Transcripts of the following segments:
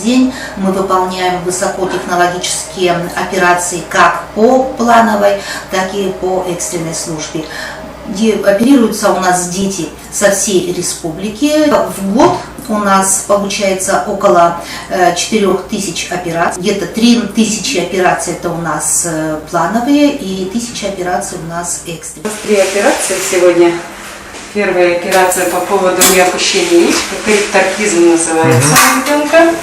День мы выполняем высокотехнологические операции как по плановой, так и по экстренной службе. Где оперируются у нас дети со всей республики. В год у нас получается около 4000 операций. Где-то 3000 операций это у нас плановые и 1000 операций у нас экстренные. 3 операции сегодня. Первая операция по поводу неопущения яичка, корректоркизм называется у ребенка.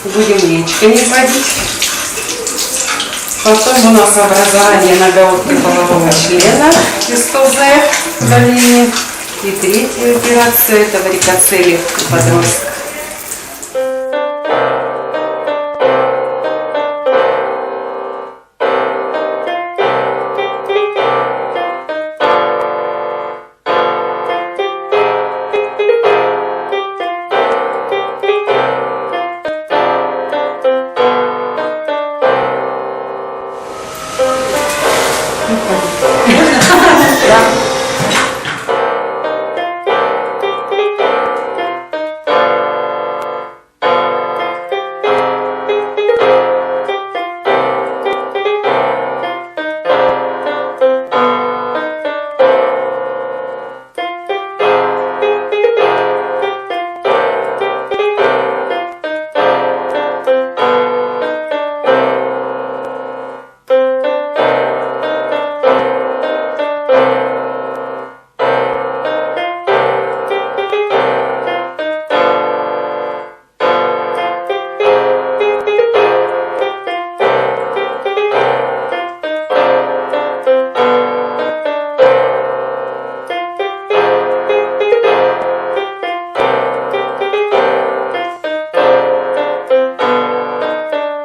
Будем яичками вводить. Потом у нас образование наголовки полового члена, кистозе, удаление. И третья операция это варикоцеле у подростка.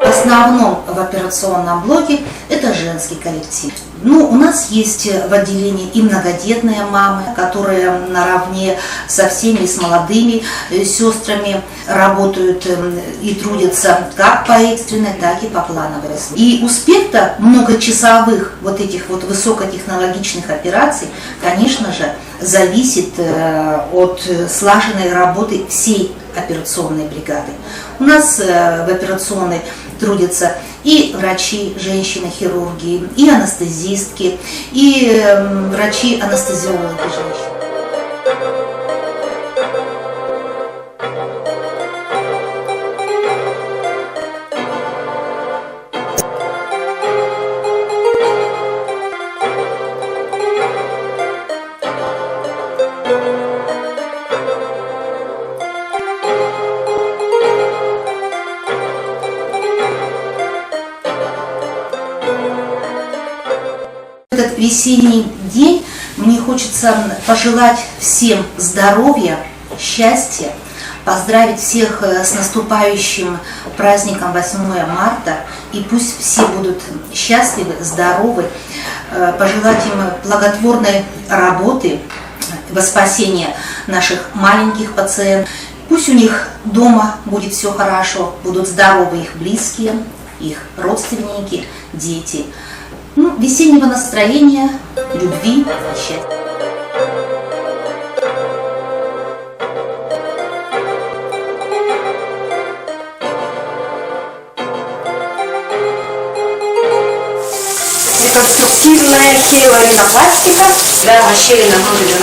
В основном в операционном блоке это женский коллектив. У нас есть в отделении и многодетные мамы, которые наравне со всеми, с молодыми сестрами работают и трудятся как по экстренной, так и по плановой. И успех-то многочасовых вот этих вот высокотехнологичных операций, конечно же, зависит от слаженной работы всей операционной бригады. У нас в операционной трудятся и врачи, женщины-хирурги, и анестезистки, и врачи-анестезиологи женщины. Этот весенний день мне хочется пожелать всем здоровья, счастья, поздравить всех с наступающим праздником 8 марта, и пусть все будут счастливы, здоровы, пожелать им плодотворной работы во спасение наших маленьких пациентов. Пусть у них дома будет все хорошо, будут здоровы их близкие, их родственники, дети. Весеннего настроения, любви и счастья. Реконструктивная кейлоринопластика, расщелина грудью.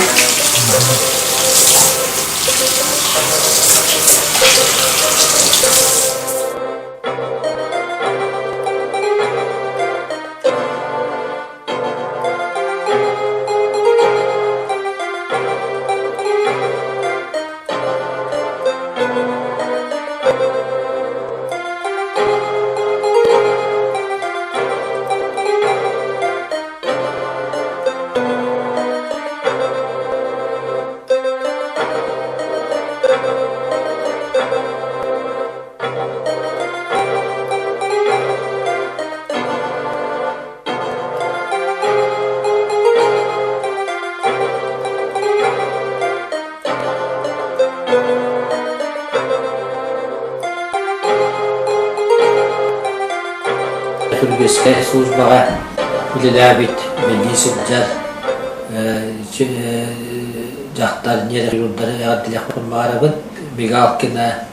Hürgüske службаға Bililabit, bilgisizler, Jaqtar nere yurtları adilek kurmarabın, Bigalkina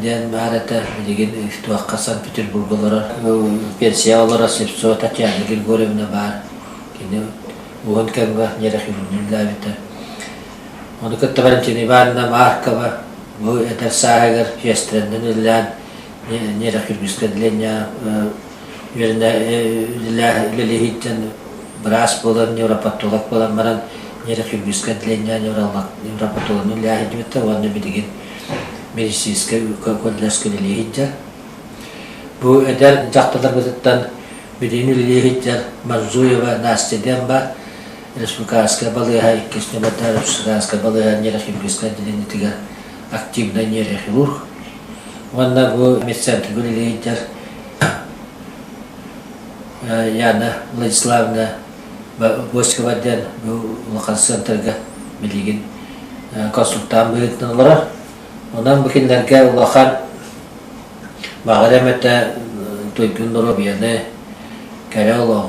den marata bilgin tuaqqa Sankt Peterburg'lara pensiya olara sepso tatyanigil görevine bar. Kini uğun kanga nere yurtları onu katta barantini barna markava bu eder sahagar yestrenden ilan nere yurtbiskadlenya yerine lelihitten bras bolan Европатолог bolan maran nere yurtbiskadlenya Европатолог lelihitten vanne bilgin medicinsке коллежское лелихиттер. Bu eder jaqtalarımızdan birinin lelihitler Manzuyeva Nastedem var. Республиканская балыга, Киснематар, Республиканская балыга, нейрохирургическая отделение тига активный нейрохирург. Ванна bu медцентр лелихиттер Яна Владиславовна Боськоваден bu локал центрга билигин консультант быгытналар. Ondan bu kinlerge ulaqan mağaremete Toygün Nurobiyani kere ulağı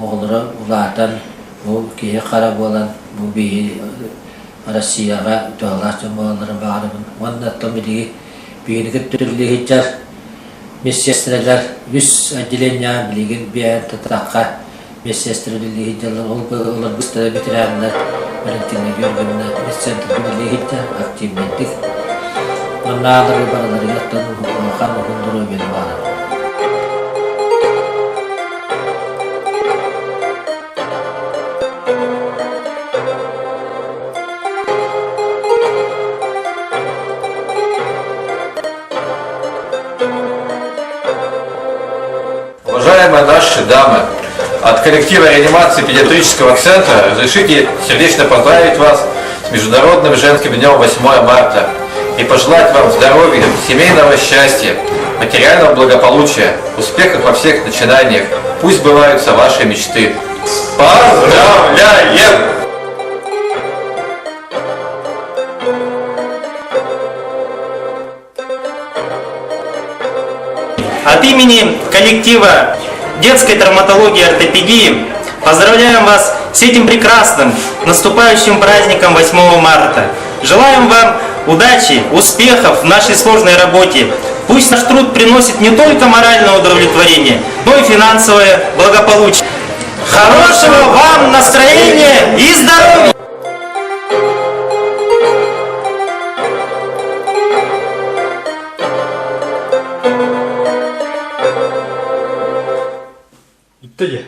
oğulları ulağdan bu kiye qarab olan bu biyi Rossiyaga doğalar cemaları bağırımın. Ondan tomidigi biyinigi türlü hiccar mesestreler 100 adilenya biligin biyen tataqqa mesestreleri hiccarlar olur bıstara bitirenler Valentina Georgievna mesestreleri hiccar aktivmentik. Onlarla baraları yattan ulaqan oğulları beni bağırım. Уважаемые наши дамы, от коллектива реанимации педиатрического центра разрешите сердечно поздравить вас с Международным женским днем 8 марта и пожелать вам здоровья, семейного счастья, материального благополучия, успехов во всех начинаниях. Пусть сбываются ваши мечты. Поздравляем! От имени коллектива детской травматологии и ортопедии поздравляем вас с этим прекрасным наступающим праздником 8 марта. Желаем вам удачи, успехов в нашей сложной работе. Пусть наш труд приносит не только моральное удовлетворение, но и финансовое благополучие. Хорошего вам настроения и здоровья! 이때게